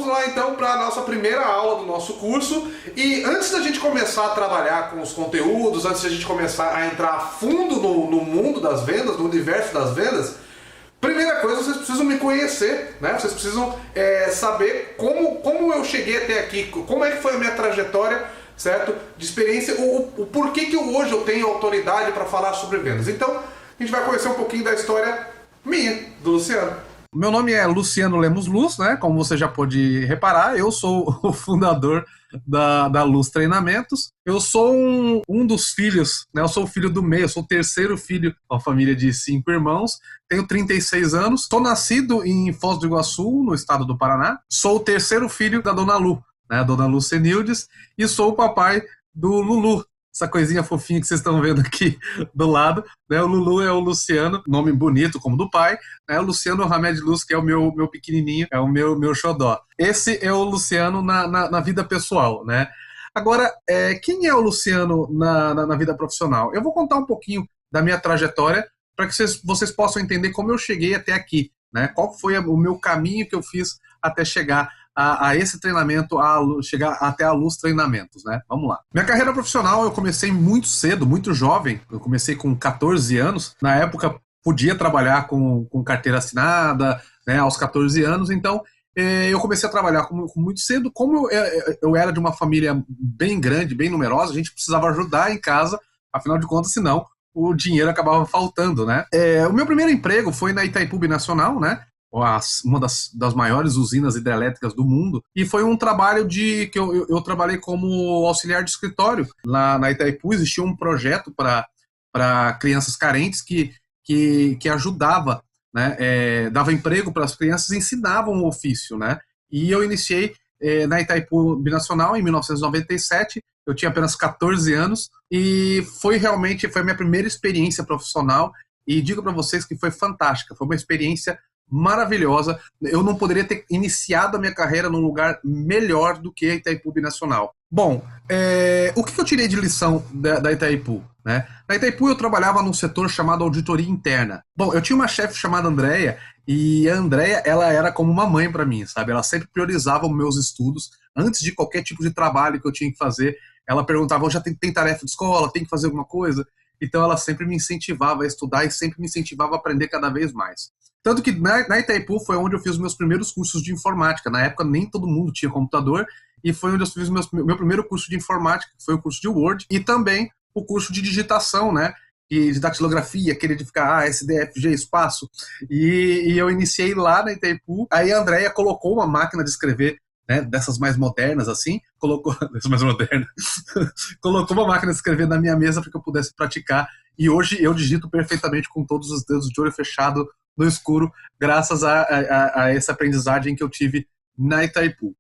lá então para a nossa primeira aula do nosso curso. E antes da gente começar a trabalhar com os conteúdos, antes da gente começar a entrar a fundo no mundo das vendas, no universo das vendas, primeira coisa, vocês precisam me conhecer, né? Vocês precisam saber como eu cheguei até aqui, como é que foi a minha trajetória, certo? De experiência, o porquê que hoje eu tenho autoridade para falar sobre vendas. Então, a gente vai conhecer um pouquinho da história minha, do Luciano. Meu nome é Luciano Lemos Luz, né? Como você já pôde reparar, eu sou o fundador da Luz Treinamentos. Eu sou um dos filhos, né? Eu sou o filho do meio, eu sou o terceiro filho de uma família de 5 irmãos. Tenho 36 anos, sou nascido em Foz do Iguaçu, no estado do Paraná. Sou o terceiro filho da Dona Lu, né? A Dona Lu Senildes, e sou o papai do Lulu. Essa coisinha fofinha que vocês estão vendo aqui do lado, né? O Lulu é o Luciano, nome bonito como do pai, né? O Luciano Hamed Luz, que é o meu pequenininho, é o meu xodó. Esse é o Luciano na vida pessoal, né? Agora, quem é o Luciano na vida profissional? Eu vou contar um pouquinho da minha trajetória para que vocês possam entender como eu cheguei até aqui, né? Qual foi o meu caminho que eu fiz até chegar a esse treinamento, a chegar até a Luz Treinamentos, né? Vamos lá. Minha carreira profissional eu comecei muito cedo, muito jovem. Eu comecei com 14 anos. Na época, podia trabalhar com carteira assinada, né, aos 14 anos. Então, eu comecei a trabalhar muito cedo. Como eu era de uma família bem grande, bem numerosa, a gente precisava ajudar em casa, afinal de contas, senão o dinheiro acabava faltando, né? O meu primeiro emprego foi na Itaipu Binacional, né? Uma das maiores usinas hidrelétricas do mundo, e foi um trabalho que eu trabalhei como auxiliar de escritório. Lá na Itaipu existia um projeto para crianças carentes que ajudava, né, dava emprego para as crianças e ensinava um ofício, né? E eu iniciei na Itaipu Binacional em 1997, eu tinha apenas 14 anos, e foi a minha primeira experiência profissional, e digo para vocês que foi fantástica, foi uma experiência maravilhosa. Eu não poderia ter iniciado a minha carreira num lugar melhor do que a Itaipu Binacional. Bom, o que eu tirei de lição da Itaipu? Né? Na Itaipu eu trabalhava num setor chamado auditoria interna. Bom, eu tinha uma chefe chamada Andréia, e a Andréia, ela era como uma mãe para mim, sabe? Ela sempre priorizava os meus estudos. Antes de qualquer tipo de trabalho que eu tinha que fazer, ela perguntava, já tem tarefa de escola, tem que fazer alguma coisa? Então ela sempre me incentivava a estudar e sempre me incentivava a aprender cada vez mais. Tanto que na Itaipu foi onde eu fiz os meus primeiros cursos de informática. Na época nem todo mundo tinha computador, e foi onde eu fiz meu primeiro curso de informática, que foi o curso de Word, e também o curso de digitação, né? E de datilografia, aquele de ficar SDFG, espaço. E eu iniciei lá na Itaipu. Aí a Andréia colocou uma máquina de escrever, né, dessas mais modernas, assim, colocou uma máquina de escrever na minha mesa para que eu pudesse praticar, e hoje eu digito perfeitamente com todos os dedos de olho fechado no escuro, graças a essa aprendizagem que eu tive na Itaipu.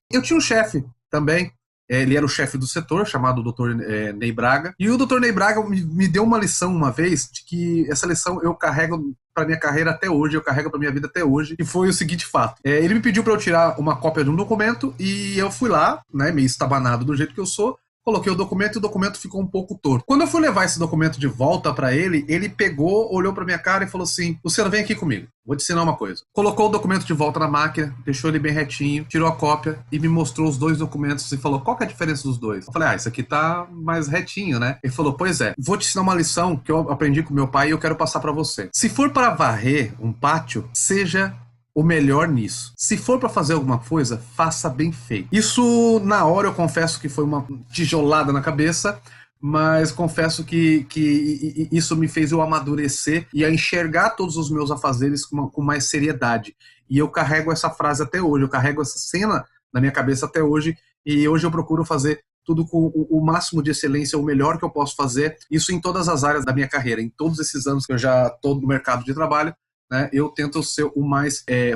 Eu tinha um chefe também, ele era o chefe do setor, chamado Dr. Ney Braga, e o Dr. Ney Braga me deu uma lição uma vez, de que essa lição eu carrego para minha carreira até hoje, eu carrego para minha vida até hoje, e foi o seguinte fato. Ele me pediu para eu tirar uma cópia de um documento, e eu fui lá, né, meio estabanado do jeito que eu sou, coloquei o documento e o documento ficou um pouco torto. Quando eu fui levar esse documento de volta para ele, ele pegou, olhou para minha cara e falou assim: Luciano, vem aqui comigo, vou te ensinar uma coisa. Colocou o documento de volta na máquina, deixou ele bem retinho, tirou a cópia e me mostrou os dois documentos e falou: qual que é a diferença dos dois? Eu falei: isso aqui tá mais retinho, né? Ele falou: pois é, vou te ensinar uma lição que eu aprendi com meu pai e eu quero passar para você. Se for para varrer um pátio, seja o melhor nisso. Se for para fazer alguma coisa, faça bem feito. Isso, na hora, eu confesso que foi uma tijolada na cabeça, mas confesso que isso me fez eu amadurecer e a enxergar todos os meus afazeres com mais seriedade. E eu carrego essa frase até hoje, eu carrego essa cena na minha cabeça até hoje, e hoje eu procuro fazer tudo com o máximo de excelência, o melhor que eu posso fazer, isso em todas as áreas da minha carreira. Em todos esses anos que eu já estou no mercado de trabalho, né, eu tento ser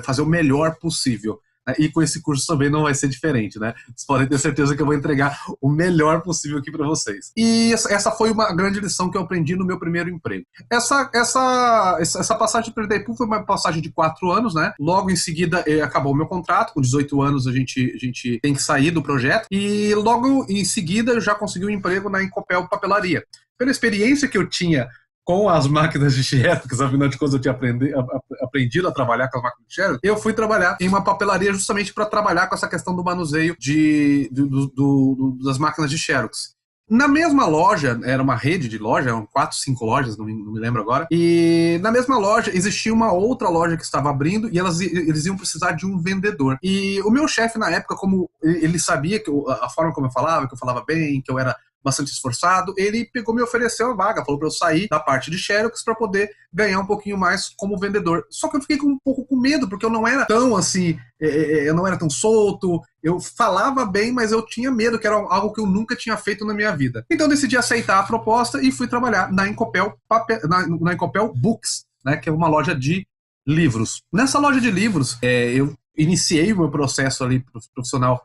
fazer o melhor possível. Né, e com esse curso também não vai ser diferente, né? Vocês podem ter certeza que eu vou entregar o melhor possível aqui para vocês. E essa foi uma grande lição que eu aprendi no meu primeiro emprego. Essa passagem para o Itaipu foi uma passagem de 4 anos, né? Logo em seguida acabou o meu contrato, com 18 anos a gente tem que sair do projeto, e logo em seguida eu já consegui um emprego na Incopel Papelaria. Pela experiência que eu tinha com as máquinas de xerox, afinal de contas eu tinha aprendido a trabalhar com as máquinas de xerox, eu fui trabalhar em uma papelaria justamente para trabalhar com essa questão do manuseio das máquinas de xerox. Na mesma loja, era uma rede de loja, eram 4, 5 lojas, não me lembro agora, e na mesma loja existia uma outra loja que estava abrindo e eles iam precisar de um vendedor. E o meu chefe na época, como ele sabia que a forma como eu falava bem, que eu era bastante esforçado, ele pegou e me ofereceu a vaga, falou para eu sair da parte de xerox para poder ganhar um pouquinho mais como vendedor. Só que eu fiquei um pouco com medo, porque eu não era tão assim, eu não era tão solto, eu falava bem, mas eu tinha medo, que era algo que eu nunca tinha feito na minha vida. Então eu decidi aceitar a proposta e fui trabalhar na Encopel Books, né, que é uma loja de livros. Nessa loja de livros, eu iniciei o meu processo ali profissional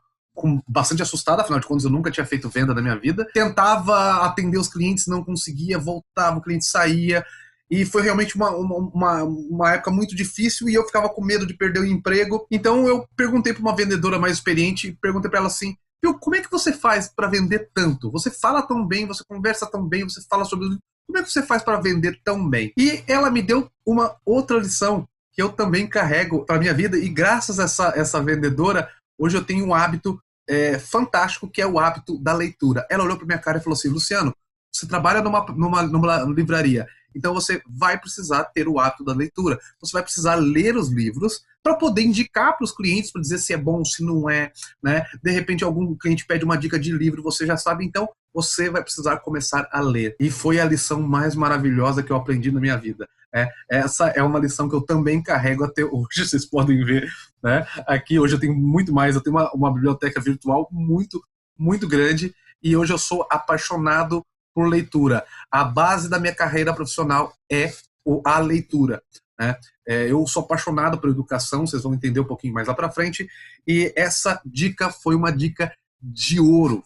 bastante assustado, afinal de contas eu nunca tinha feito venda na minha vida. Tentava atender os clientes, não conseguia, voltava, o cliente saía, e foi realmente uma época muito difícil e eu ficava com medo de perder o emprego. Então eu perguntei para uma vendedora mais experiente, perguntei para ela assim: como é que você faz para vender tanto? Você fala tão bem, você conversa tão bem, você fala sobre... Como é que você faz para vender tão bem? E ela me deu uma outra lição que eu também carrego para minha vida, e graças a essa vendedora, hoje eu tenho um hábito fantástico, que é o hábito da leitura. Ela olhou para minha cara e falou assim: Luciano, você trabalha numa livraria, então você vai precisar ter o hábito da leitura. Você vai precisar ler os livros para poder indicar para os clientes, para dizer se é bom, se não é, né? De repente algum cliente pede uma dica de livro, você já sabe, então você vai precisar começar a ler. E foi a lição mais maravilhosa que eu aprendi na minha vida. Essa é uma lição que eu também carrego até hoje, vocês podem ver, né? Aqui hoje eu tenho muito mais, eu tenho uma biblioteca virtual muito, muito grande, e hoje eu sou apaixonado por leitura. A base da minha carreira profissional é a leitura, né? Eu sou apaixonado por educação, vocês vão entender um pouquinho mais lá para frente, e essa dica foi uma dica de ouro,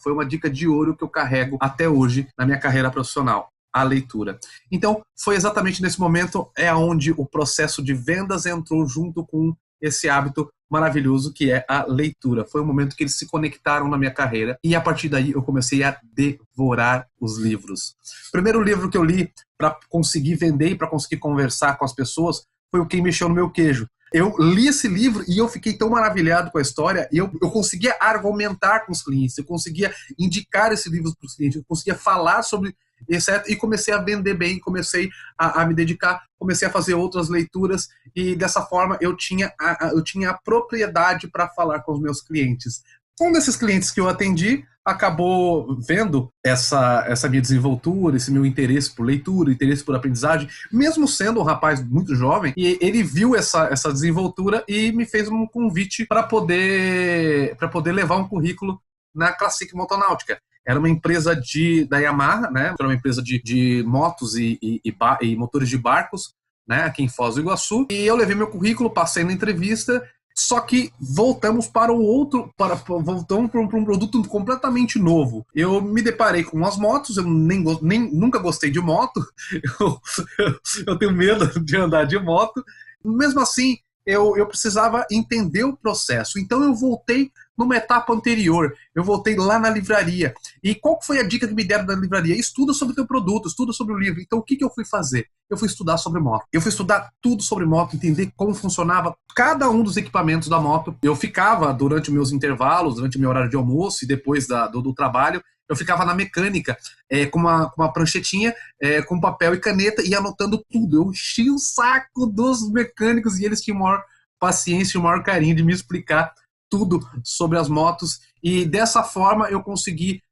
que eu carrego até hoje na minha carreira profissional. A leitura. Então, foi exatamente nesse momento onde o processo de vendas entrou junto com esse hábito maravilhoso que é a leitura. Foi o momento que eles se conectaram na minha carreira, e a partir daí eu comecei a devorar os livros. O primeiro livro que eu li para conseguir vender e para conseguir conversar com as pessoas foi o Quem Mexeu no Meu Queijo. Eu li esse livro e eu fiquei tão maravilhado com a história, e eu conseguia argumentar com os clientes, eu conseguia indicar esse livro para os clientes, eu conseguia falar sobre etc. E comecei a vender bem, comecei a me dedicar, comecei a fazer outras leituras, e dessa forma eu tinha a propriedade para falar com os meus clientes. Um desses clientes que eu atendi acabou vendo essa minha desenvoltura, esse meu interesse por leitura, interesse por aprendizagem, mesmo sendo um rapaz muito jovem, e ele viu essa desenvoltura e me fez um convite para poder levar um currículo na Classic Motonáutica. Era uma empresa da Yamaha, né? Era uma empresa de motos e motores de barcos, né? Aqui em Foz do Iguaçu. E eu levei meu currículo, passei na entrevista, só que voltamos para um produto completamente novo. Eu me deparei com as motos, eu nunca gostei de moto, eu tenho medo de andar de moto. Mesmo assim, eu precisava entender o processo. Então eu voltei numa etapa anterior, eu voltei lá na livraria. E qual foi a dica que me deram na livraria? Estuda sobre o teu produto, estuda sobre o livro. Então o que eu fui fazer? Eu fui estudar sobre moto. Eu fui estudar tudo sobre moto, entender como funcionava cada um dos equipamentos da moto. Eu ficava, durante meus intervalos, durante meu horário de almoço e depois do trabalho, eu ficava na mecânica, com uma pranchetinha, com papel e caneta, e anotando tudo. Eu enchia o saco dos mecânicos e eles tinham maior paciência e o maior carinho de me explicar tudo sobre as motos, e dessa forma eu consegui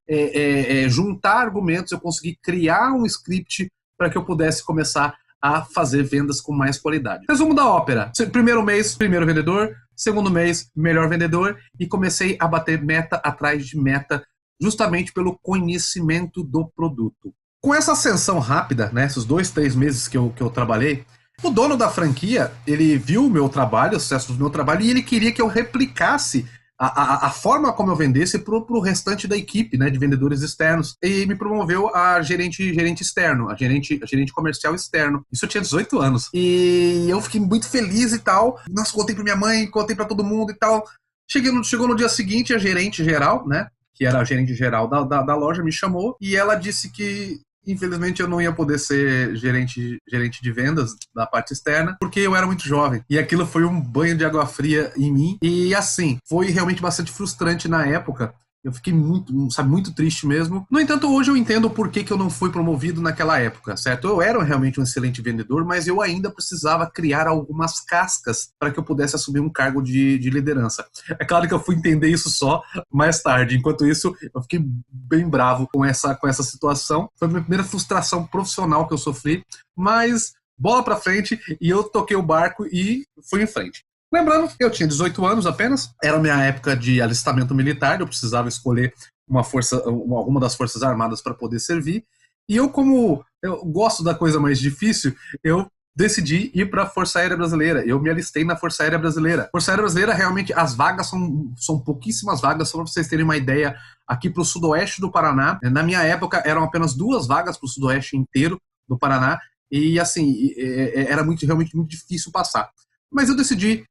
juntar argumentos, eu consegui criar um script para que eu pudesse começar a fazer vendas com mais qualidade. Resumo da ópera: primeiro mês, primeiro vendedor; segundo mês, melhor vendedor, e comecei a bater meta atrás de meta, justamente pelo conhecimento do produto. Com essa ascensão rápida, né, esses 2, 3 meses que eu trabalhei, o dono da franquia, ele viu o meu trabalho, o sucesso do meu trabalho, e ele queria que eu replicasse a forma como eu vendesse para o restante da equipe, né, de vendedores externos, e me promoveu a gerente externo, a gerente comercial externo. Isso eu tinha 18 anos. E eu fiquei muito feliz e tal. Nossa, contei para minha mãe, contei para todo mundo e tal. Chegou no dia seguinte, a gerente geral, né, que era a gerente geral da loja, me chamou, e ela disse que infelizmente eu não ia poder ser gerente de vendas da parte externa, porque eu era muito jovem. E aquilo foi um banho de água fria em mim. E assim, foi realmente bastante frustrante na época. Eu fiquei muito triste mesmo. No entanto, hoje eu entendo o porquê que eu não fui promovido naquela época, certo? Eu era realmente um excelente vendedor, mas eu ainda precisava criar algumas cascas para que eu pudesse assumir um cargo de liderança. É claro que eu fui entender isso só mais tarde. Enquanto isso, eu fiquei bem bravo com essa situação. Foi a minha primeira frustração profissional que eu sofri, mas bola para frente e eu toquei o barco e fui em frente. Lembrando, eu tinha 18 anos apenas, era a minha época de alistamento militar, eu precisava escolher alguma das forças armadas para poder servir, e como eu gosto da coisa mais difícil, eu decidi ir para a Força Aérea Brasileira. Eu me alistei na Força Aérea Brasileira. Força Aérea Brasileira, realmente, as vagas são pouquíssimas vagas, só para vocês terem uma ideia, aqui para o sudoeste do Paraná, na minha época eram apenas 2 vagas para o sudoeste inteiro do Paraná, e assim, era realmente muito difícil passar. Mas eu decidi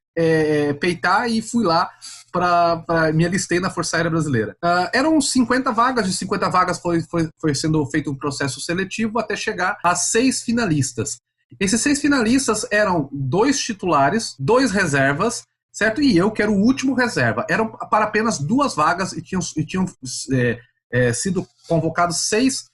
peitar e fui lá me alistei na Força Aérea Brasileira. Eram 50 vagas, de 50 vagas foi sendo feito um processo seletivo até chegar a 6 finalistas. Esses 6 finalistas eram 2 titulares, 2 reservas, certo? E eu, que era o último reserva. Eram para apenas 2 vagas e tinham sido convocados 6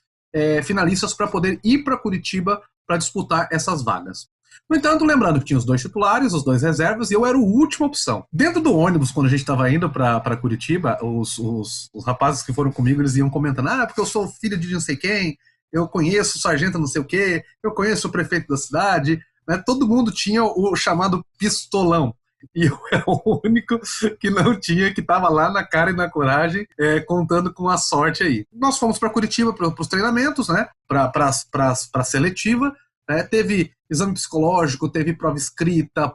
finalistas para poder ir para Curitiba para disputar essas vagas. No entanto, lembrando que tinha os 2 titulares, os 2 reservas, e eu era a última opção. Dentro do ônibus, quando a gente estava indo para Curitiba, os rapazes que foram comigo, eles iam comentando, porque eu sou filho de não sei quem, eu conheço o sargento não sei o quê, eu conheço o prefeito da cidade, né? Todo mundo tinha o chamado pistolão. E eu era o único que não tinha, que estava lá na cara e na coragem, contando com a sorte aí. Nós fomos para Curitiba para os treinamentos, né? Para a seletiva. Teve exame psicológico, teve prova escrita,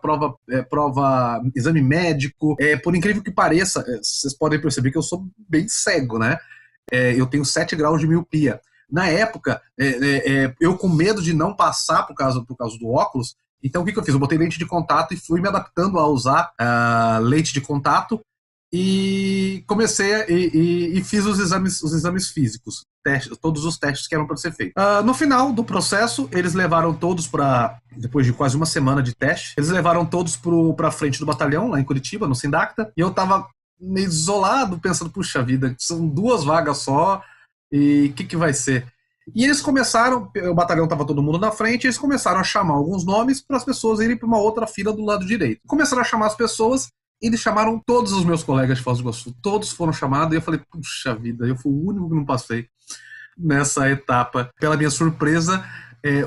exame médico. Por incrível que pareça, vocês podem perceber que eu sou bem cego, né? Eu tenho 7 graus de miopia. Na época, eu com medo de não passar por causa do óculos, então o que eu fiz? Eu botei lente de contato e fui me adaptando a usar lente de contato e comecei e fiz os exames físicos, todos os testes que eram para ser feitos. No final do processo, eles levaram todos depois de quase uma semana de teste, eles levaram todos para frente do batalhão, lá em Curitiba, no Sindacta, e eu tava meio isolado, pensando, puxa vida, são 2 vagas só, e o que vai ser? E eles começaram, o batalhão estava todo mundo na frente, eles começaram a chamar alguns nomes para as pessoas irem para uma outra fila do lado direito. Começaram a chamar as pessoas, eles chamaram todos os meus colegas de Foz do Iguaçu, todos foram chamados, e eu falei, puxa vida, eu fui o único que não passei nessa etapa. Pela minha surpresa,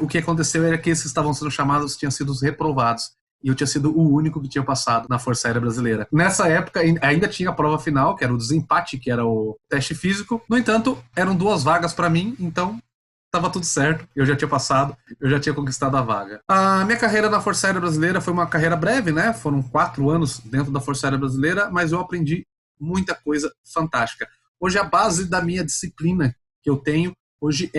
o que aconteceu era que esses que estavam sendo chamados tinham sido reprovados, e eu tinha sido o único que tinha passado na Força Aérea Brasileira. Nessa época, ainda tinha a prova final, que era o desempate, que era o teste físico. No entanto, eram 2 vagas para mim, então estava tudo certo, eu já tinha passado, eu já tinha conquistado a vaga. A minha carreira na Força Aérea Brasileira foi uma carreira breve, né? Foram 4 anos dentro da Força Aérea Brasileira, mas eu aprendi muita coisa fantástica. Hoje a base da minha disciplina que eu tenho, hoje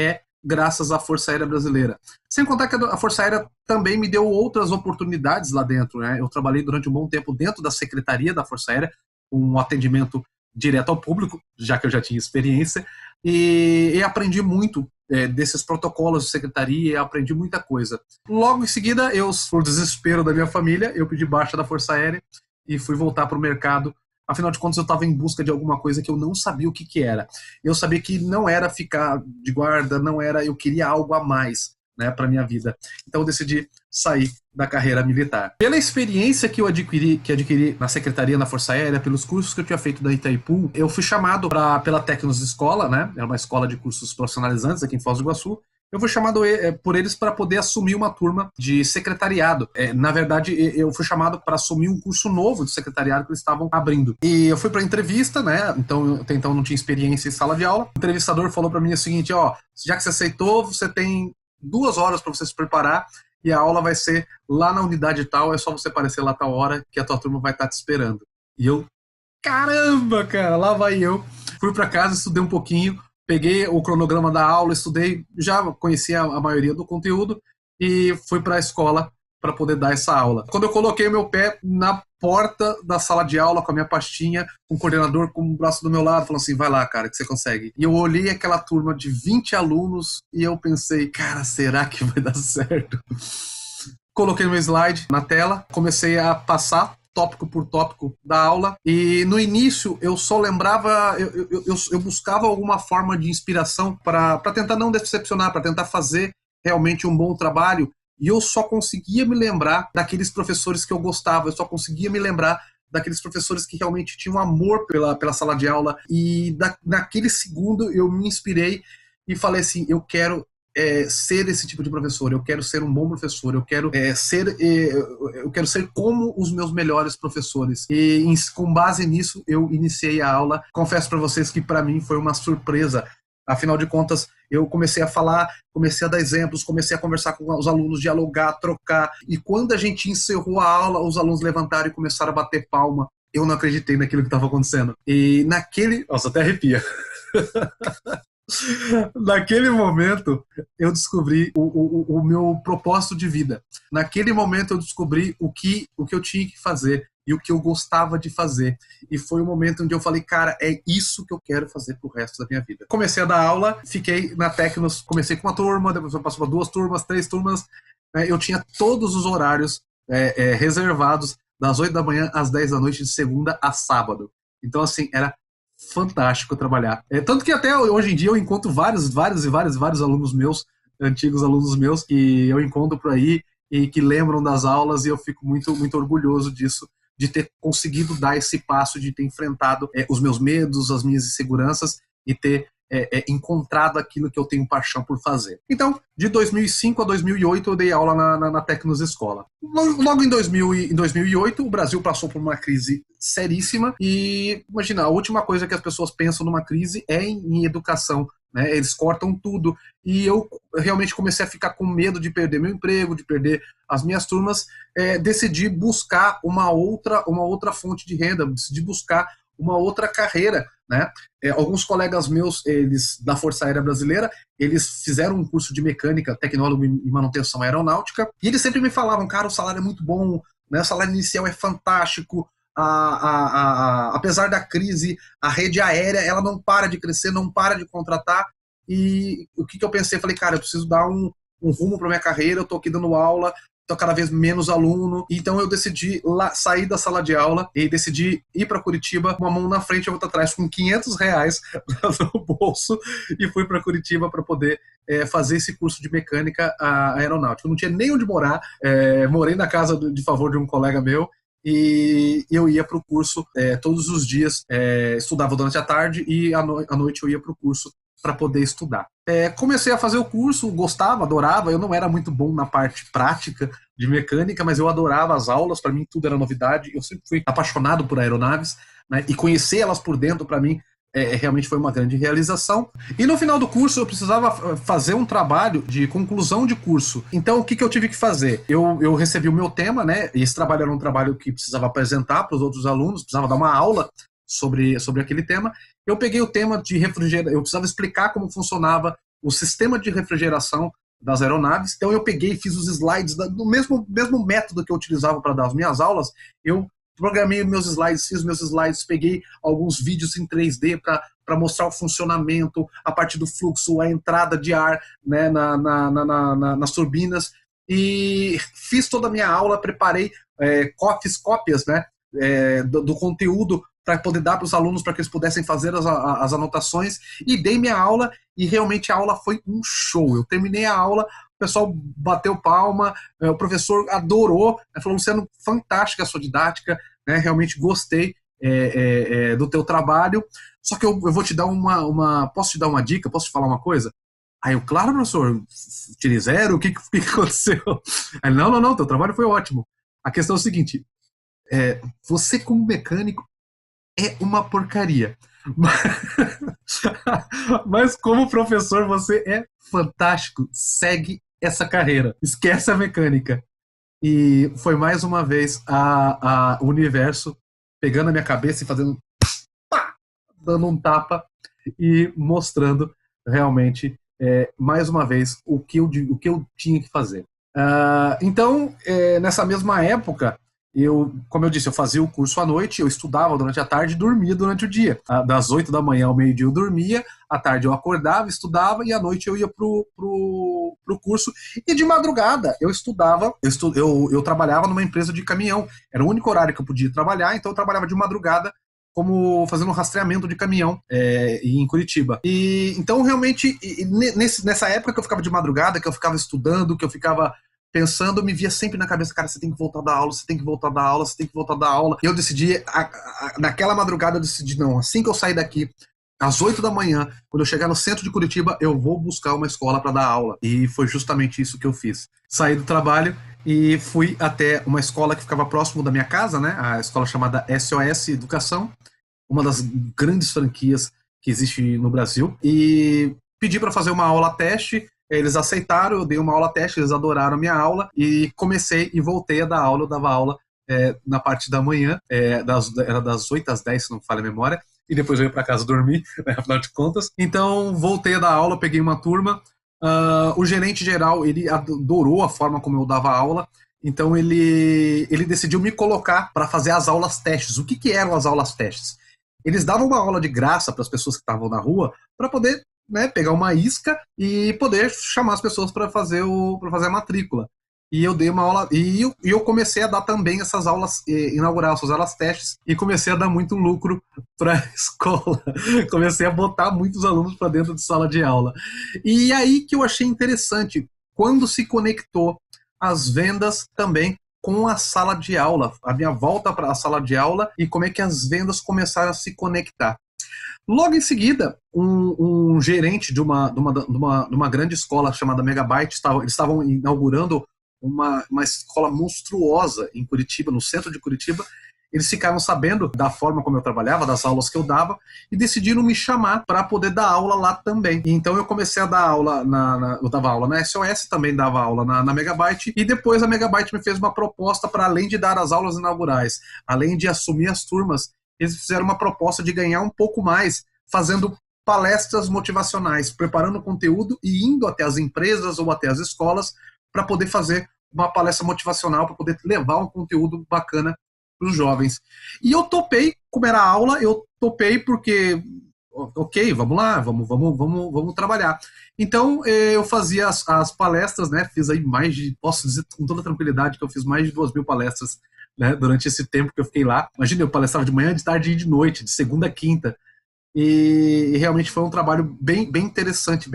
graças à Força Aérea Brasileira. Sem contar que a Força Aérea também me deu outras oportunidades lá dentro, né? Eu trabalhei durante um bom tempo dentro da Secretaria da Força Aérea, com um atendimento direto ao público, já que eu já tinha experiência, e aprendi muito desses protocolos de secretaria, aprendi muita coisa. Logo em seguida, por desespero da minha família, eu pedi baixa da Força Aérea e fui voltar para o mercado. Afinal de contas, eu estava em busca de alguma coisa que eu não sabia o que era. Eu sabia que não era ficar de guarda, eu queria algo a mais, né, para minha vida. Então eu decidi sair da carreira militar. Pela experiência que eu adquiri na secretaria, na Força Aérea, pelos cursos que eu tinha feito da Itaipu, eu fui chamado pela Tecnos Escola, né, era uma escola de cursos profissionalizantes aqui em Foz do Iguaçu. Eu fui chamado por eles para poder assumir uma turma de secretariado. Na verdade, eu fui chamado para assumir um curso novo de secretariado que eles estavam abrindo. E eu fui para entrevista, né? Então, até então não tinha experiência em sala de aula. O entrevistador falou para mim o seguinte, já que você aceitou, você tem 2 horas para você se preparar e a aula vai ser lá na unidade tal, é só você aparecer lá tal hora que a tua turma vai estar te esperando. E eu, caramba, cara, lá vai eu. Fui para casa, estudei um pouquinho, peguei o cronograma da aula, estudei, já conhecia a maioria do conteúdo e fui para a escola para poder dar essa aula. Quando eu coloquei o meu pé na porta da sala de aula com a minha pastinha, com o coordenador com o braço do meu lado, falando assim, vai lá, cara, que você consegue. E eu olhei aquela turma de 20 alunos e eu pensei, cara, será que vai dar certo? Coloquei meu slide na tela, comecei a passar tópico por tópico da aula, e no início eu só lembrava, eu buscava alguma forma de inspiração para tentar não decepcionar, para tentar fazer realmente um bom trabalho, e eu só conseguia me lembrar daqueles professores que eu gostava, eu só conseguia me lembrar daqueles professores que realmente tinham amor pela sala de aula, e naquele segundo eu me inspirei e falei assim, eu quero ser esse tipo de professor, eu quero ser um bom professor, eu quero ser como os meus melhores professores. E com base nisso eu iniciei a aula. Confesso para vocês que para mim foi uma surpresa. Afinal de contas, eu comecei a falar, comecei a dar exemplos, comecei a conversar com os alunos, dialogar, trocar. E quando a gente encerrou a aula, os alunos levantaram e começaram a bater palma. Eu não acreditei naquilo que estava acontecendo. E naquele... Nossa, até arrepia. Naquele momento, eu descobri o meu propósito de vida. Naquele momento, eu descobri o que eu tinha que fazer e o que eu gostava de fazer. E foi o momento onde eu falei, cara, é isso que eu quero fazer pro resto da minha vida. Comecei a dar aula, fiquei na Tecnos, comecei com uma turma, depois eu passei para 2 turmas, 3 turmas. Eu tinha todos os horários reservados, das 8 da manhã às 10 da noite, de segunda a sábado. Então, assim, era fantástico trabalhar. Tanto que até hoje em dia eu encontro vários alunos meus, antigos alunos meus, que eu encontro por aí e que lembram das aulas, e eu fico muito, muito orgulhoso disso, de ter conseguido dar esse passo, de ter enfrentado os meus medos, as minhas inseguranças e ter encontrado aquilo que eu tenho paixão por fazer. Então, de 2005 a 2008, eu dei aula na Tecnos Escola. Logo em 2008, o Brasil passou por uma crise seríssima e, imagina, a última coisa que as pessoas pensam numa crise é em educação, né? Eles cortam tudo, e eu realmente comecei a ficar com medo de perder meu emprego, de perder as minhas turmas. Decidi buscar uma outra fonte de renda, decidi buscar uma outra carreira, né? Alguns colegas meus, eles da Força Aérea Brasileira, eles fizeram um curso de mecânica, tecnólogo em manutenção aeronáutica, e eles sempre me falavam, cara, o salário é muito bom, né? O salário inicial é fantástico, apesar da crise, a rede aérea, ela não para de crescer, não para de contratar. E o que eu pensei? Falei, cara, eu preciso dar um rumo para minha carreira, eu tô aqui dando aula, tô cada vez menos aluno, então eu decidi sair da sala de aula e decidi ir para Curitiba, uma mão na frente e outra atrás, com R$ 500 no bolso, e fui para Curitiba para poder fazer esse curso de mecânica aeronáutica. Eu não tinha nem onde morar, morei na casa de favor de um colega meu, e eu ia para o curso todos os dias, estudava durante a tarde e à noite eu ia para o curso para poder estudar. Comecei a fazer o curso, gostava, adorava. Eu não era muito bom na parte prática de mecânica, mas eu adorava as aulas, para mim tudo era novidade. Eu sempre fui apaixonado por aeronaves, né? E conhecer elas por dentro, para mim, realmente foi uma grande realização. E no final do curso eu precisava fazer um trabalho de conclusão de curso. Então o que eu tive que fazer? Eu recebi o meu tema, né? E esse trabalho era um trabalho que precisava apresentar para os outros alunos, precisava dar uma aula sobre aquele tema. Eu peguei o tema de refrigeração, eu precisava explicar como funcionava o sistema de refrigeração das aeronaves. Então eu peguei e fiz os slides do mesmo método que eu utilizava para dar as minhas aulas. Eu programei meus slides, fiz meus slides, peguei alguns vídeos em 3D para mostrar o funcionamento, a parte do fluxo, a entrada de ar, né, nas turbinas, e fiz toda a minha aula, preparei cópias, né, do conteúdo para poder dar para os alunos, para que eles pudessem fazer as anotações, e dei minha aula, e realmente a aula foi um show. Eu terminei a aula, o pessoal bateu palma, o professor adorou, falou, Luciano, fantástica a sua didática, né, realmente gostei do teu trabalho, só que eu vou te dar posso te dar uma dica, posso te falar uma coisa? Aí eu, claro, professor, tirei 0, o que aconteceu? Aí, não, teu trabalho foi ótimo. A questão é o seguinte, você como mecânico é uma porcaria. Mas como professor você é fantástico. Segue essa carreira. Esquece a mecânica. E foi mais uma vez o universo pegando a minha cabeça e fazendo pá, dando um tapa e mostrando realmente mais uma vez o que eu tinha que fazer. Então, nessa mesma época, como eu disse, eu fazia o curso à noite, eu estudava durante a tarde e dormia durante o dia. Das 8 da manhã ao meio-dia eu dormia, à tarde eu acordava, estudava e à noite eu ia pro curso. E de madrugada eu estudava, eu trabalhava numa empresa de caminhão. Era o único horário que eu podia trabalhar, então eu trabalhava de madrugada como fazendo um rastreamento de caminhão em Curitiba. E então realmente nessa época que eu ficava de madrugada, que eu ficava estudando, que eu ficava pensando, me via sempre na cabeça, cara, você tem que voltar da aula, você tem que voltar da aula, você tem que voltar da aula. E eu decidi, naquela madrugada eu decidi, não, assim que eu sair daqui, às 8 da manhã, quando eu chegar no centro de Curitiba, eu vou buscar uma escola para dar aula. E foi justamente isso que eu fiz. Saí do trabalho e fui até uma escola que ficava próximo da minha casa, né? A escola chamada SOS Educação, uma das grandes franquias que existe no Brasil, e pedi para fazer uma aula teste. Eles aceitaram, eu dei uma aula teste, eles adoraram a minha aula e comecei e voltei a dar aula. Eu dava aula na parte da manhã, era das 8 às 10, se não me falha a memória, e depois eu ia para casa dormir, né, afinal de contas. Então voltei a dar aula, peguei uma turma. O gerente geral, ele adorou a forma como eu dava aula, então ele decidiu me colocar para fazer as aulas testes. O que eram as aulas testes? Eles davam uma aula de graça para as pessoas que estavam na rua para poder, né, pegar uma isca e poder chamar as pessoas para fazer a matrícula. E eu dei uma aula, e eu comecei a dar também essas aulas, inaugurar essas aulas testes, e comecei a dar muito lucro para a escola. Comecei a botar muitos alunos para dentro de sala de aula. E aí que eu achei interessante, quando se conectou as vendas também com a sala de aula, a minha volta para a sala de aula e como é que as vendas começaram a se conectar. Logo em seguida, um gerente de uma grande escola chamada Megabyte, eles estavam inaugurando uma escola monstruosa em Curitiba, no centro de Curitiba. Eles ficaram sabendo da forma como eu trabalhava, das aulas que eu dava, e decidiram me chamar para poder dar aula lá também. E então eu comecei a dar aula, eu dava aula na SOS, também dava aula na Megabyte, e depois a Megabyte me fez uma proposta para, além de dar as aulas inaugurais, além de assumir as turmas, eles fizeram uma proposta de ganhar um pouco mais, fazendo palestras motivacionais, preparando conteúdo e indo até as empresas ou até as escolas para poder fazer uma palestra motivacional, para poder levar um conteúdo bacana para os jovens. E eu topei, como era aula, eu topei porque, ok, vamos lá, vamos trabalhar. Então, eu fazia as palestras, né, fiz aí posso dizer com toda tranquilidade que eu fiz mais de 2.000 palestras, né, durante esse tempo que eu fiquei lá. Imagina, eu palestrava de manhã, de tarde e de noite, de segunda a quinta. E realmente foi um trabalho bem interessante,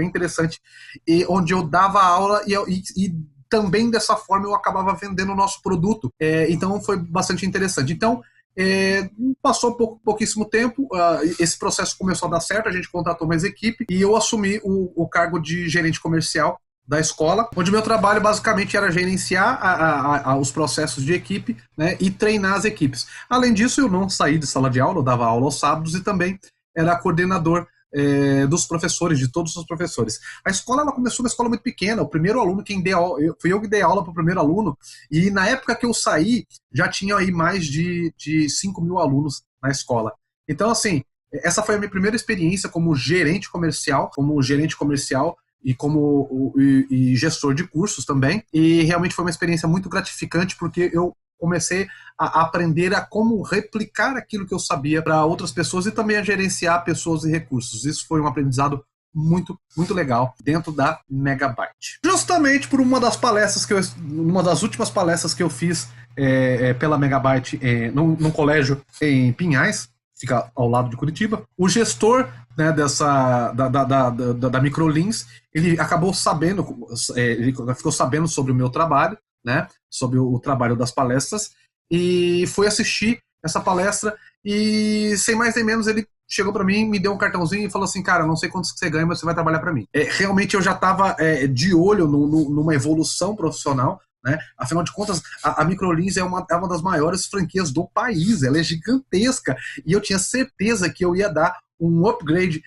e onde eu dava aula e também dessa forma eu acabava vendendo o nosso produto. Então foi bastante interessante. Então, passou pouquíssimo tempo, esse processo começou a dar certo, a gente contratou mais equipe e eu assumi o cargo de gerente comercial da escola, onde meu trabalho basicamente era gerenciar os processos de equipe, né, e treinar as equipes. Além disso, eu não saí de sala de aula, eu dava aula aos sábados e também era coordenador dos professores, de todos os professores. A escola, ela começou uma escola muito pequena, o primeiro aluno fui eu que dei aula para o primeiro aluno, e na época que eu saí, já tinha aí mais de 5.000 alunos na escola. Então, assim, essa foi a minha primeira experiência como gerente comercial e como gestor de cursos também, e realmente foi uma experiência muito gratificante, porque eu comecei a aprender a como replicar aquilo que eu sabia para outras pessoas e também a gerenciar pessoas e recursos. Isso foi um aprendizado muito, muito legal dentro da Megabyte. Justamente por uma das últimas palestras que eu fiz pela Megabyte num colégio em Pinhais, fica ao lado de Curitiba, o gestor, né, da Microlins, ele ficou sabendo sobre o meu trabalho, né, sobre o trabalho das palestras, e foi assistir essa palestra e, sem mais nem menos, ele chegou para mim, me deu um cartãozinho e falou assim: cara, não sei quantos que você ganha, mas você vai trabalhar para mim. Realmente eu já estava de olho numa evolução profissional, né? Afinal de contas, a Microlins é uma das maiores franquias do país, ela é gigantesca, e eu tinha certeza que eu ia dar um upgrade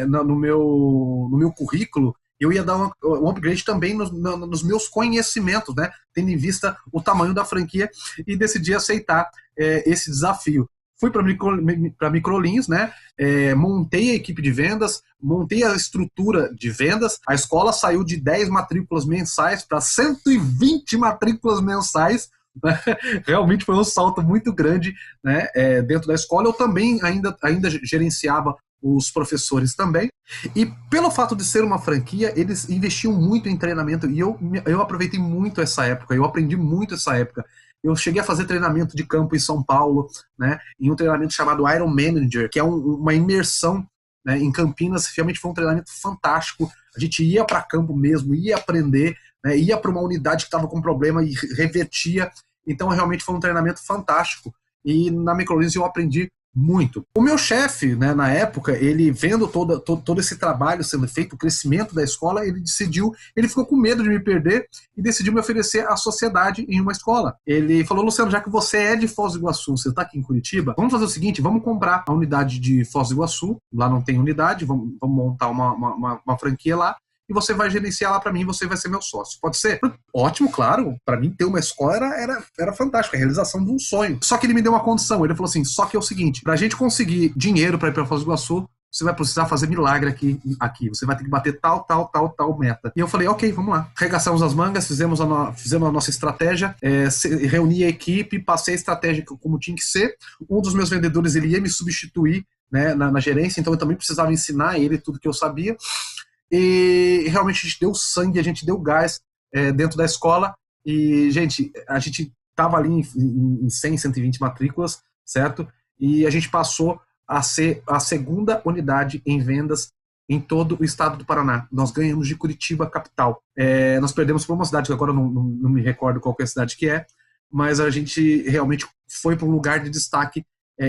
no meu currículo. Eu ia dar um upgrade também nos meus conhecimentos, né? Tendo em vista o tamanho da franquia, e decidi aceitar esse desafio. fui para Microlins, né? Montei a equipe de vendas, montei a estrutura de vendas. A escola saiu de 10 matrículas mensais para 120 matrículas mensais. Realmente foi um salto muito grande, né, dentro da escola. Eu também ainda gerenciava os professores também, e pelo fato de ser uma franquia, eles investiam muito em treinamento, e eu aproveitei muito essa época, eu aprendi muito essa época. Eu cheguei a fazer treinamento de campo em São Paulo, né, em um treinamento chamado Iron Manager, que é uma imersão, né, em Campinas. Realmente foi um treinamento fantástico. A gente ia para campo mesmo, ia aprender, né, ia para uma unidade que estava com problema e revertia. Então realmente foi um treinamento fantástico, e na Microlins eu aprendi muito. O meu chefe, né, na época, ele vendo todo esse trabalho sendo feito, o crescimento da escola, ele ficou com medo de me perder e decidiu me oferecer à sociedade em uma escola. Ele falou: Luciano, já que você é de Foz do Iguaçu, você está aqui em Curitiba, vamos fazer o seguinte, vamos comprar a unidade de Foz do Iguaçu, lá não tem unidade, vamos montar uma franquia lá, e você vai gerenciar lá para mim, você vai ser meu sócio. Pode ser? Ótimo, claro. Para mim, ter uma escola era fantástico, a realização de um sonho. Só que ele me deu uma condição. Ele falou assim: só que é o seguinte, pra gente conseguir dinheiro para ir para Foz do Iguaçu, você vai precisar fazer milagre aqui. Você vai ter que bater tal meta. E eu falei: ok, vamos lá. Arregaçamos as mangas, fizemos a nossa estratégia, reuni a equipe, passei a estratégia como tinha que ser. Um dos meus vendedores, ele ia me substituir, né, na gerência, então eu também precisava ensinar ele tudo que eu sabia. E realmente a gente deu sangue, a gente deu gás dentro da escola. E, gente, a gente estava ali em 100, 120 matrículas, certo? E a gente passou a ser a segunda unidade em vendas em todo o estado do Paraná. Nós ganhamos de Curitiba, capital. Nós perdemos para uma cidade que agora eu não me recordo qual que é a cidade que é, mas a gente realmente foi para um lugar de destaque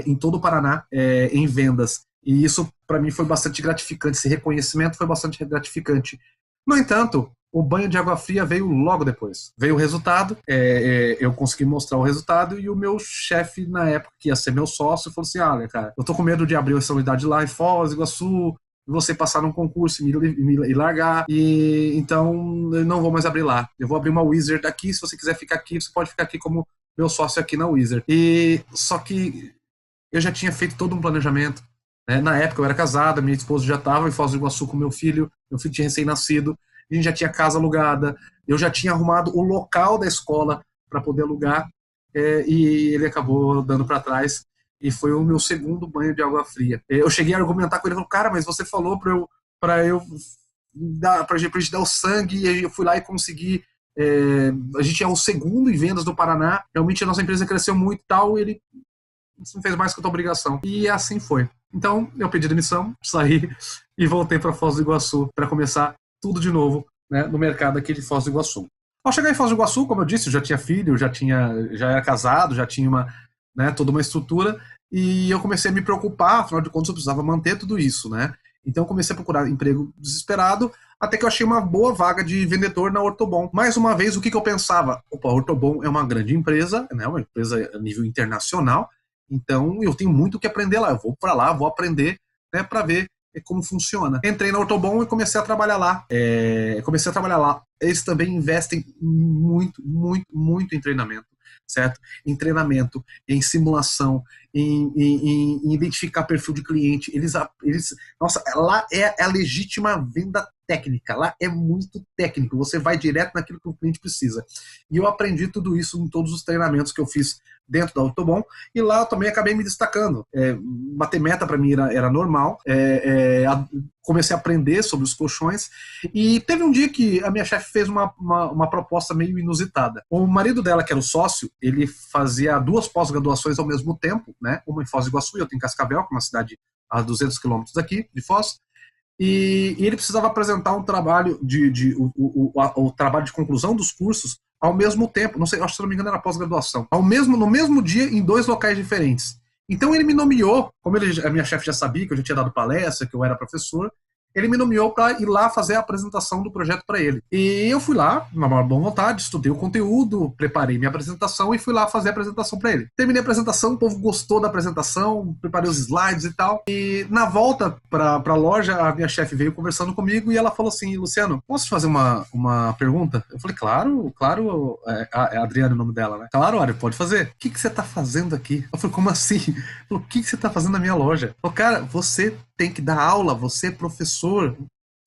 em todo o Paraná em vendas. E isso, para mim, foi bastante gratificante. Esse reconhecimento foi bastante gratificante. No entanto, o banho de água fria veio logo depois. Veio o resultado, eu consegui mostrar o resultado, e o meu chefe, na época, que ia ser meu sócio, falou assim: olha, cara, eu tô com medo de abrir essa unidade lá em Foz do Iguaçu, você passar num concurso e largar, e então eu não vou mais abrir lá. Eu vou abrir uma Wizard aqui, se você quiser ficar aqui, você pode ficar aqui como meu sócio aqui na Wizard. E só que eu já tinha feito todo um planejamento. Na época eu era casado, minha esposa já estava em Foz do Iguaçu com meu filho tinha recém-nascido, a gente já tinha casa alugada, eu já tinha arrumado o local da escola para poder alugar, e ele acabou dando para trás, e foi o meu segundo banho de água fria. Eu cheguei a argumentar com ele, falou: cara, mas você falou para gente dar o sangue, e eu fui lá e consegui. A gente é o segundo em vendas do Paraná, realmente a nossa empresa cresceu muito e tal, e ele não fez mais que a tua obrigação. E assim foi. Então, eu pedi demissão, saí e voltei para Foz do Iguaçu para começar tudo de novo, né, no mercado aqui de Foz do Iguaçu. Ao chegar em Foz do Iguaçu, como eu disse, eu já tinha filho, já era casado, já tinha toda uma estrutura, e eu comecei a me preocupar, afinal de contas eu precisava manter tudo isso, né? Então eu comecei a procurar emprego desesperado, até que eu achei uma boa vaga de vendedor na Ortobon. Mais uma vez, o que eu pensava? Opa, a Ortobon é uma grande empresa, né, uma empresa a nível internacional, então eu tenho muito o que aprender lá. Eu vou para lá, vou aprender, né, para ver como funciona. Entrei na Ortobon e comecei a trabalhar lá. Eles também investem muito, muito, muito em treinamento, certo? Em treinamento, em simulação, em identificar perfil de cliente. Nossa, lá é a legítima venda técnica. Lá é muito técnico. Você vai direto naquilo que o cliente precisa. E eu aprendi tudo isso em todos os treinamentos que eu fiz dentro da Ortobon, e lá eu também acabei me destacando. Bater meta para mim era normal. Comecei a aprender sobre os colchões, e teve um dia que a minha chefe fez uma proposta meio inusitada. O marido dela, que era o sócio, ele fazia 2 pós-graduações ao mesmo tempo, né? Uma em Foz do Iguaçu e outra em Cascavel, que é uma cidade a 200 quilômetros daqui, de Foz, e ele precisava apresentar um trabalho o trabalho de conclusão dos cursos ao mesmo tempo, não sei, acho que se não me engano era pós-graduação, no mesmo dia, em 2 locais diferentes. Então ele me nomeou, como a minha chefe já sabia que eu já tinha dado palestra, que eu era professor, ele me nomeou para ir lá fazer a apresentação do projeto para ele. E eu fui lá, na maior boa vontade, estudei o conteúdo, preparei minha apresentação e fui lá fazer a apresentação para ele. Terminei a apresentação, o povo gostou da apresentação, preparei os slides e tal. E na volta para a loja, a minha chefe veio conversando comigo e ela falou assim: Luciano, posso te fazer uma pergunta? Eu falei: claro, é a Adriana o nome dela, né? Claro, olha, pode fazer. O que você tá fazendo aqui? Eu falei: como assim? O que você tá fazendo na minha loja? Eu falei: cara, você tem que dar aula, você é professor,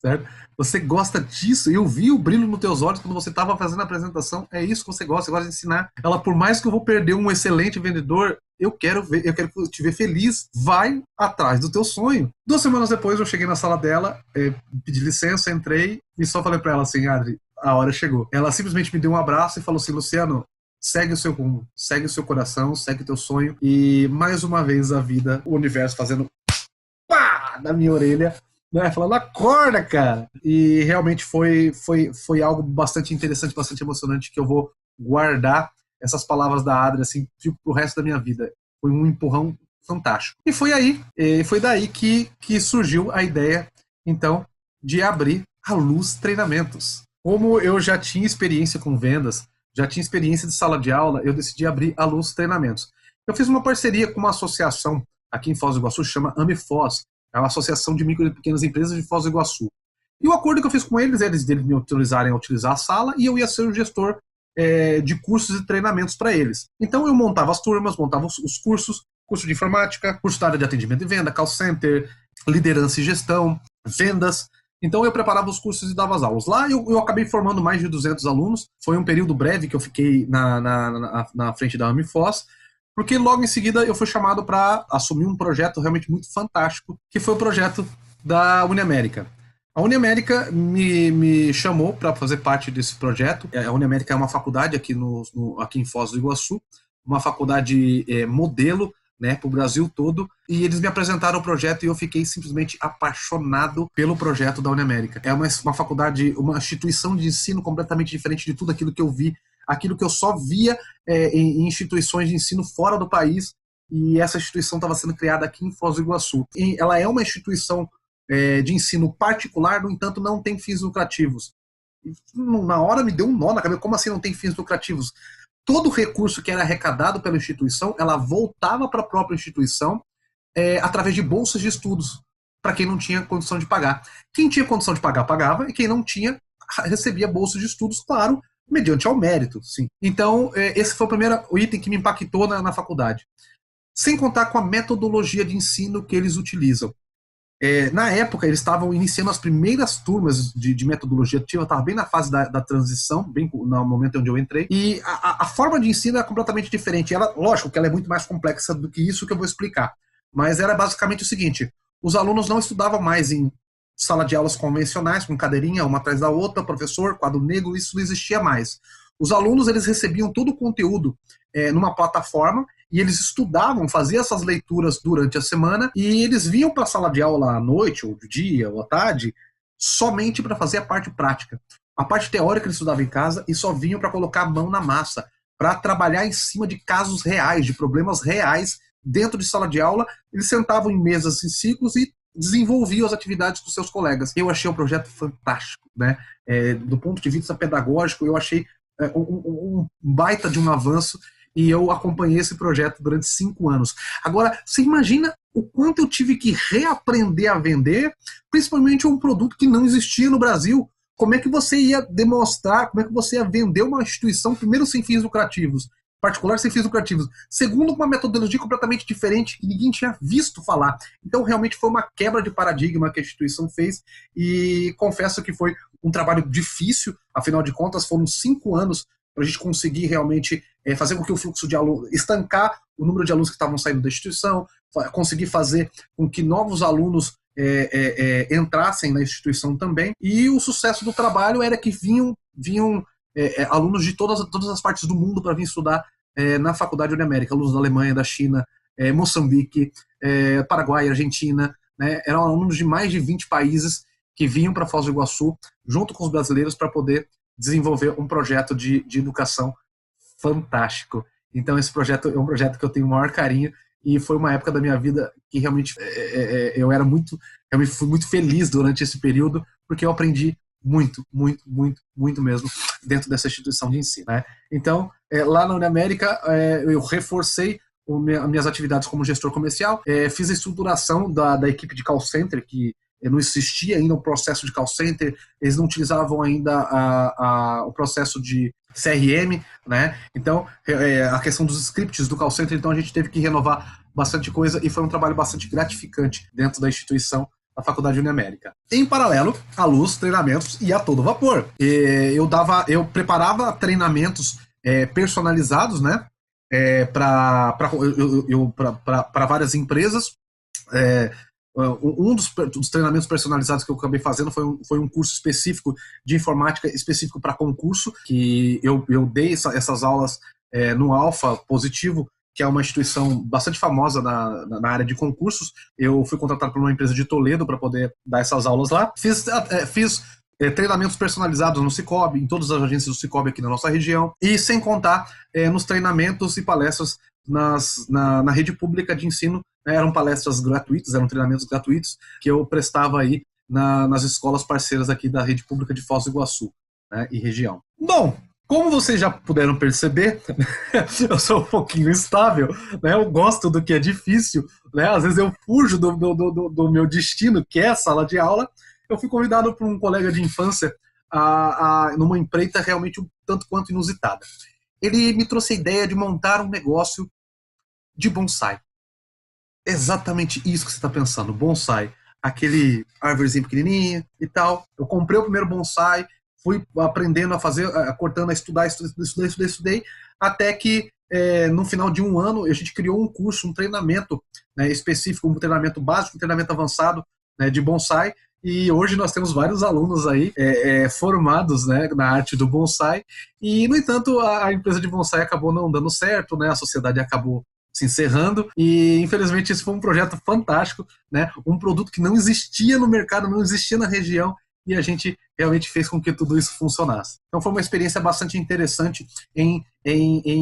certo? Você gosta disso, eu vi o brilho nos teus olhos quando você estava fazendo a apresentação, é isso que você gosta de ensinar. Ela, por mais que eu vou perder um excelente vendedor, eu quero te ver feliz, vai atrás do teu sonho. 2 semanas depois eu cheguei na sala dela, pedi licença, entrei e só falei para ela assim: Adri, a hora chegou. Ela simplesmente me deu um abraço e falou assim: Luciano, segue o seu rumo, segue o seu coração, segue o teu sonho. E mais uma vez a vida, o universo fazendo pá na minha orelha, né, falando: acorda, cara. E realmente foi algo bastante interessante, bastante emocionante, que eu vou guardar essas palavras da Adri assim pro resto da minha vida. Foi um empurrão fantástico. E foi daí que surgiu a ideia, então, de abrir a Luz Treinamentos. Como eu já tinha experiência com vendas, já tinha experiência de sala de aula, eu decidi abrir a Luz Treinamentos. Eu fiz uma parceria com uma associação aqui em Foz do Iguaçu, chama AMIFOS, é uma associação de micro e pequenas empresas de Foz do Iguaçu. E o acordo que eu fiz com eles me autorizarem a utilizar a sala e eu ia ser o gestor de cursos e treinamentos para eles. Então eu montava as turmas, montava os cursos, curso de informática, curso da área de atendimento e venda, call center, liderança e gestão, vendas. Então eu preparava os cursos e dava as aulas. Lá eu acabei formando mais de 200 alunos. Foi um período breve que eu fiquei na frente da AMIFOS, porque logo em seguida eu fui chamado para assumir um projeto realmente muito fantástico, que foi o projeto da Uniamérica. A Uniamérica me chamou para fazer parte desse projeto. A Uniamérica é uma faculdade aqui em Foz do Iguaçu, uma faculdade modelo, né, para o Brasil todo, e eles me apresentaram o projeto e eu fiquei simplesmente apaixonado pelo projeto da Uniamérica. É uma faculdade, uma instituição de ensino completamente diferente de tudo aquilo que eu vi, aquilo que eu só via em instituições de ensino fora do país, e essa instituição estava sendo criada aqui em Foz do Iguaçu. E ela é uma instituição de ensino particular, no entanto não tem fins lucrativos. E, na hora me deu um nó na cabeça: como assim não tem fins lucrativos? Todo o recurso que era arrecadado pela instituição, ela voltava para a própria instituição através de bolsas de estudos, para quem não tinha condição de pagar. Quem tinha condição de pagar, pagava, e quem não tinha, recebia bolsas de estudos, claro, mediante ao mérito, sim. Então, esse foi o primeiro item que me impactou na faculdade. Sem contar com a metodologia de ensino que eles utilizam. Na época, eles estavam iniciando as primeiras turmas de metodologia ativa, estava bem na fase da transição, bem no momento onde eu entrei, e a forma de ensino era completamente diferente. Lógico que ela é muito mais complexa do que isso que eu vou explicar, mas era basicamente o seguinte: os alunos não estudavam mais em sala de aulas convencionais, com cadeirinha, uma atrás da outra, professor, quadro negro, isso não existia mais. Os alunos, eles recebiam todo o conteúdo numa plataforma, e eles estudavam, faziam essas leituras durante a semana, e eles vinham para a sala de aula à noite, ou de dia, ou à tarde, somente para fazer a parte prática. A parte teórica eles estudavam em casa e só vinham para colocar a mão na massa, para trabalhar em cima de casos reais, de problemas reais, dentro de sala de aula. Eles sentavam em mesas em ciclos e desenvolviam as atividades com seus colegas. Eu achei o projeto fantástico, né? Do ponto de vista pedagógico, eu achei um baita de um avanço, e eu acompanhei esse projeto durante 5 anos. Agora, você imagina o quanto eu tive que reaprender a vender, principalmente um produto que não existia no Brasil. Como é que você ia demonstrar, como é que você ia vender uma instituição, primeiro, sem fins lucrativos, particular, sem fins lucrativos, segundo, com uma metodologia completamente diferente que ninguém tinha visto falar. Então, realmente foi uma quebra de paradigma que a instituição fez, e confesso que foi um trabalho difícil. Afinal de contas, foram 5 anos para a gente conseguir realmente fazer com que o fluxo de alunos, estancar o número de alunos que estavam saindo da instituição, conseguir fazer com que novos alunos entrassem na instituição também. E o sucesso do trabalho era que vinham alunos de todas as partes do mundo para vir estudar na Faculdade Uniamérica, alunos da Alemanha, da China, Moçambique, Paraguai, Argentina, né? Eram alunos de mais de 20 países que vinham para Foz do Iguaçu, junto com os brasileiros, para poder desenvolver um projeto de educação fantástico. Então esse projeto é um projeto que eu tenho o maior carinho, e foi uma época da minha vida que realmente eu era realmente fui muito feliz durante esse período, porque eu aprendi muito, muito, muito, muito mesmo dentro dessa instituição de ensino, né? Então, lá na Uniamérica, eu reforcei as minhas atividades como gestor comercial, fiz a estruturação da equipe de call center, que não existia ainda o processo de call center, eles não utilizavam ainda o processo de CRM, né? Então, a questão dos scripts do call center, então a gente teve que renovar bastante coisa e foi um trabalho bastante gratificante dentro da instituição da Faculdade Uniamérica. Em paralelo, a Luz Treinamentos ia a todo vapor. Eu preparava treinamentos personalizados, né? Para várias empresas. Um dos treinamentos personalizados que eu acabei fazendo foi um curso específico de informática, específico para concurso, que eu dei essas aulas no Alfa Positivo, que é uma instituição bastante famosa na área de concursos. Eu fui contratado por uma empresa de Toledo para poder dar essas aulas lá. Fiz treinamentos personalizados no Cicobi, em todas as agências do Cicobi aqui na nossa região, e sem contar nos treinamentos e palestras na rede pública de ensino. Eram palestras gratuitas, eram treinamentos gratuitos que eu prestava aí nas escolas parceiras aqui da rede pública de Foz do Iguaçu, né, e região. Bom, como vocês já puderam perceber, eu sou um pouquinho instável, né? Eu gosto do que é difícil, né? Às vezes eu fujo do meu destino, que é a sala de aula. Eu fui convidado por um colega de infância numa empreita realmente um tanto quanto inusitada. Ele me trouxe a ideia de montar um negócio de bonsai. Exatamente isso que você está pensando, bonsai. Aquele árvorezinha pequenininha e tal. Eu comprei o primeiro bonsai, fui aprendendo a fazer, cortando, a estudar, até que no final de um ano a gente criou um curso, um treinamento, né, específico, um treinamento básico, um treinamento avançado, né, de bonsai, e hoje nós temos vários alunos aí formados, né, na arte do bonsai, e no entanto a empresa de bonsai acabou não dando certo, né, a sociedade acabou se encerrando, e infelizmente esse foi um projeto fantástico, né, um produto que não existia no mercado, não existia na região, e a gente realmente fez com que tudo isso funcionasse. Então foi uma experiência bastante interessante em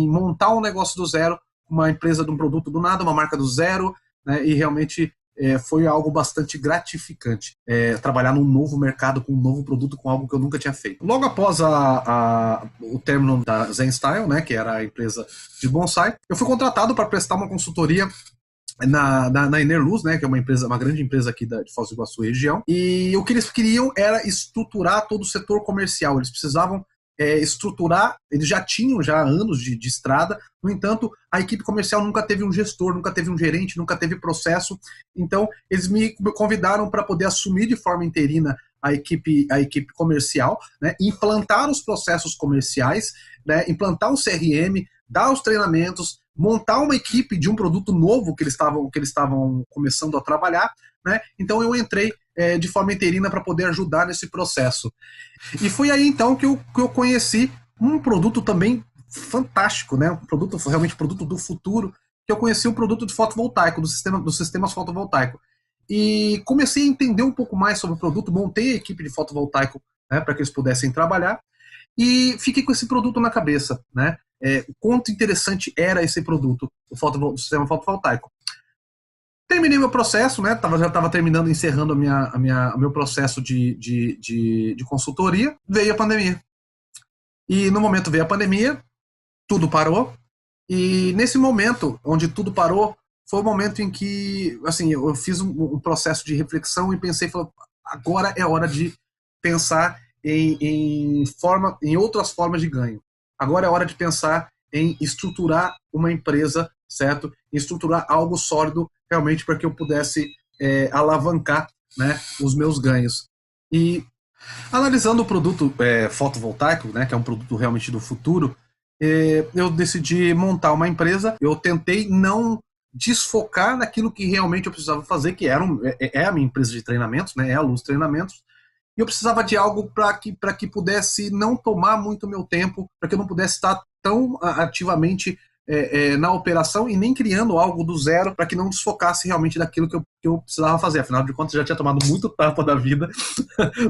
montar um negócio do zero, uma empresa de um produto do nada, uma marca do zero, né, e realmente foi algo bastante gratificante, trabalhar num novo mercado, com um novo produto, com algo que eu nunca tinha feito. Logo após o término da Zen Style, né, que era a empresa de bonsai, eu fui contratado para prestar uma consultoria na Enerluz, né, que é uma grande empresa aqui de Foz do Iguaçu região, e o que eles queriam era estruturar todo o setor comercial. Eles precisavam estruturar, eles já tinham anos de estrada, no entanto, a equipe comercial nunca teve um gestor, nunca teve um gerente, nunca teve processo, então eles me convidaram para poder assumir de forma interina a equipe comercial, né, implantar os processos comerciais, né, implantar um CRM, dar os treinamentos, montar uma equipe de um produto novo que eles estavam começando a trabalhar, né? Então eu entrei de forma interina para poder ajudar nesse processo. E foi aí então que eu conheci um produto também fantástico, né? Realmente produto do futuro, que eu conheci o produto de fotovoltaico, dos sistemas fotovoltaicos. E comecei a entender um pouco mais sobre o produto, montei a equipe de fotovoltaico, né, para que eles pudessem trabalhar, e fiquei com esse produto na cabeça, né? O quanto interessante era esse produto, o sistema fotovoltaico. Terminei meu processo, né? Já estava terminando, encerrando o meu processo de consultoria. Veio a pandemia. E no momento veio a pandemia, tudo parou. E nesse momento, onde tudo parou, foi o momento em que, assim, eu fiz um processo de reflexão e pensei, agora é hora de pensar em outras formas de ganho. Agora é hora de pensar em estruturar uma empresa, certo? Em estruturar algo sólido realmente para que eu pudesse alavancar, né, os meus ganhos. E analisando o produto fotovoltaico, né, que é um produto realmente do futuro, eu decidi montar uma empresa. Eu tentei não desfocar naquilo que realmente eu precisava fazer, que é a minha empresa de treinamentos, né, é a Luz Treinamentos. E eu precisava de algo para que pudesse não tomar muito meu tempo, para que eu não pudesse estar tão ativamente na operação e nem criando algo do zero, para que não desfocasse realmente daquilo que eu precisava fazer. Afinal de contas, eu já tinha tomado muito tapa da vida,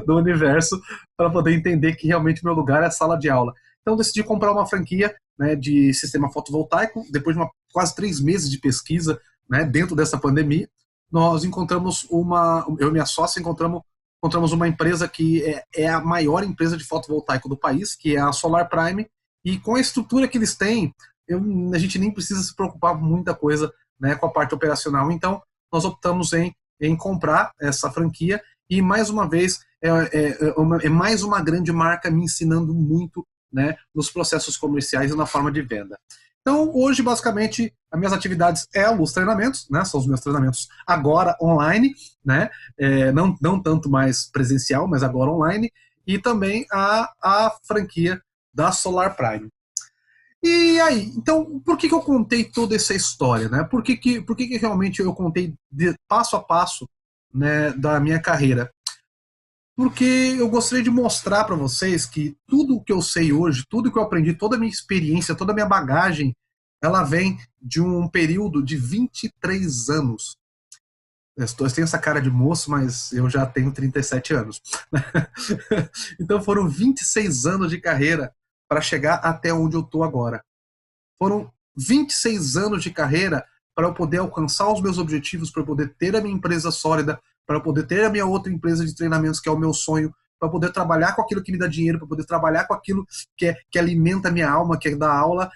do universo, para poder entender que realmente meu lugar é a sala de aula. Então eu decidi comprar uma franquia, né, de sistema fotovoltaico. Depois de quase 3 meses de pesquisa, né, dentro dessa pandemia, nós encontramos eu e minha sócia encontramos uma empresa que é a maior empresa de fotovoltaico do país, que é a Solar Prime, e com a estrutura que eles têm, a gente nem precisa se preocupar com muita coisa, né, com a parte operacional. Então, nós optamos em comprar essa franquia, e mais uma vez é mais uma grande marca me ensinando muito, né, nos processos comerciais e na forma de venda. Então, hoje, basicamente, as minhas atividades é a Luz Treinamentos, né? São os meus treinamentos agora online, né? Não tanto mais presencial, mas agora online, e também a franquia da Solar Prime. E aí, então, por que eu contei toda essa história, né? Por que realmente eu contei de passo a passo, né, da minha carreira? Porque eu gostaria de mostrar para vocês que tudo o que eu sei hoje, tudo que eu aprendi, toda a minha experiência, toda a minha bagagem, ela vem de um período de 23 anos. Eu tenho essa cara de moço, mas eu já tenho 37 anos. Então foram 26 anos de carreira para chegar até onde eu estou agora. Foram 26 anos de carreira para eu poder alcançar os meus objetivos, para eu poder ter a minha empresa sólida, para eu poder ter a minha outra empresa de treinamentos, que é o meu sonho, para poder trabalhar com aquilo que me dá dinheiro, para poder trabalhar com aquilo que alimenta a minha alma, que é dar aula.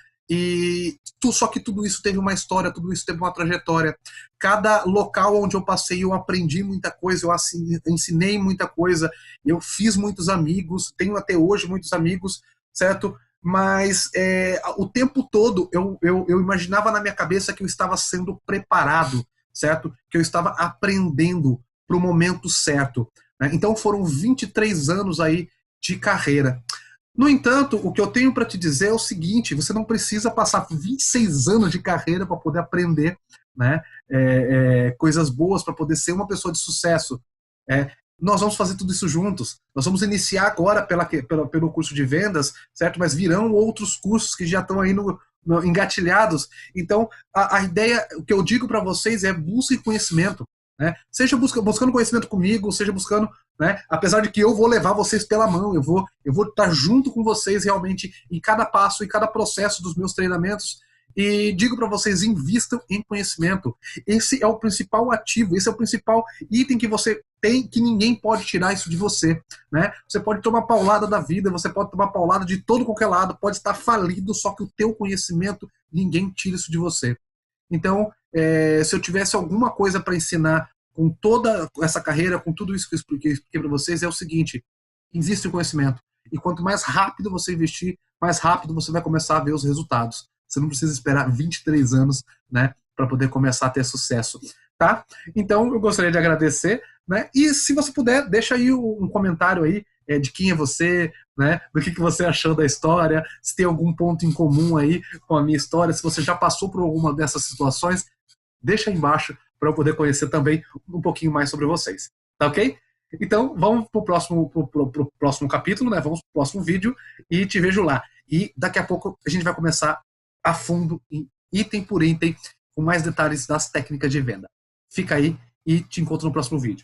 Só que tudo isso teve uma história, tudo isso teve uma trajetória. Cada local onde eu passei, eu aprendi muita coisa, eu ensinei muita coisa, eu fiz muitos amigos, tenho até hoje muitos amigos, certo? Mas o tempo todo eu imaginava na minha cabeça que eu estava sendo preparado, certo? Que eu estava aprendendo para o momento certo, né? Então foram 23 anos aí de carreira. No entanto, o que eu tenho para te dizer é o seguinte: você não precisa passar 26 anos de carreira para poder aprender, né, coisas boas, para poder ser uma pessoa de sucesso. Nós vamos fazer tudo isso juntos. Nós vamos iniciar agora pelo curso de vendas, certo? Mas virão outros cursos que já estão aí engatilhados. Então, a ideia, o que eu digo para vocês é: busque conhecimento, né? Seja buscando conhecimento comigo, seja buscando, né? Apesar de que eu vou levar vocês pela mão, eu vou estar junto com vocês realmente em cada passo, em cada processo dos meus treinamentos. E digo para vocês: invistam em conhecimento. Esse é o principal ativo, esse é o principal item que você tem, que ninguém pode tirar isso de você, né? Você pode tomar paulada da vida, você pode tomar paulada de todo qualquer lado, pode estar falido, só que o teu conhecimento, ninguém tira isso de você. Então, se eu tivesse alguma coisa para ensinar com toda essa carreira, com tudo isso que eu expliquei para vocês, é o seguinte: invista em conhecimento. E quanto mais rápido você investir, mais rápido você vai começar a ver os resultados. Você não precisa esperar 23 anos, né, para poder começar a ter sucesso, tá? Então, eu gostaria de agradecer, né? E se você puder, deixa aí um comentário aí de quem é você, né? Do que você achou da história, se tem algum ponto em comum aí com a minha história, se você já passou por alguma dessas situações, deixa aí embaixo para eu poder conhecer também um pouquinho mais sobre vocês, tá ok? Então, vamos pro próximo capítulo, né? Vamos pro próximo vídeo e te vejo lá. E daqui a pouco a gente vai começar a fundo, item por item, com mais detalhes das técnicas de venda. Fica aí e te encontro no próximo vídeo.